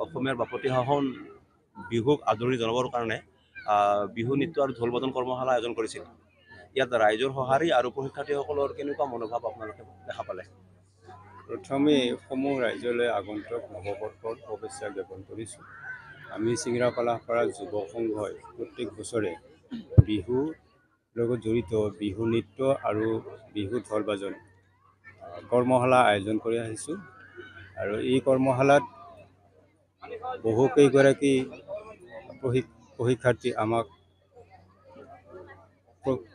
অসমীয়াৰ বাপতি সাহোন বিহুক আদৰি জনাবৰ কাৰণে বিহু নৃত্য আৰু ঢোল বাদন কৰ্মশালা আয়োজন কৰিছিল। ইয়াত ৰাইজৰ সঁহাৰি আৰু শিক্ষাৰ্থীসকলৰ কেনেকুৱা মনোভাৱ আপোনালোকে দেখা পালে? প্ৰথমে সমূহ ৰাইজলৈ আগন্তুক নৱবৰ্ষৰ শুভেচ্ছা জ্ঞাপন কৰিছোঁ। আমি চিঙৰাপালাপাৰা যুৱ সংঘই প্ৰত্যেক বছৰে বিহুৰ লগত জড়িত বিহু নৃত্য আৰু বিহু ঢোল বাজন কৰ্মশালা আয়োজন কৰি আহিছোঁ। আৰু এই কৰ্মশালাত বহুকেইগৰাকী প্ৰশিক্ষাৰ্থী আমাক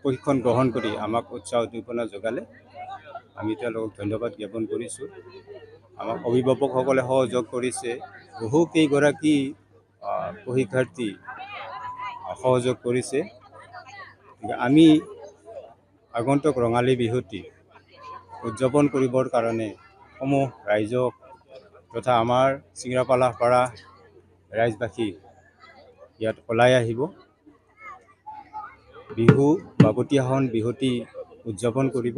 প্ৰশিক্ষণ গ্ৰহণ কৰি আমাক উৎসাহ উদ্দীপনা যোগালে। আমি তেওঁলোকক ধন্যবাদ জ্ঞাপন কৰিছোঁ। আমাক অভিভাৱকসকলে সহযোগ কৰিছে। বহুকেইগৰাকী প্ৰশিক্ষাৰ্থী সহযোগ কৰিছে। আমি আগন্তুক ৰঙালী বিহুটি উদযাপন কৰিবৰ কাৰণে সমূহ ৰাইজক তথা আমাৰ চিঙৰাপালাপাৰা ৰাইজবাসী ইয়াত ওলাই আহিব। বিহু বাপতি সাহোন বিহুটি উদযাপন কৰিব।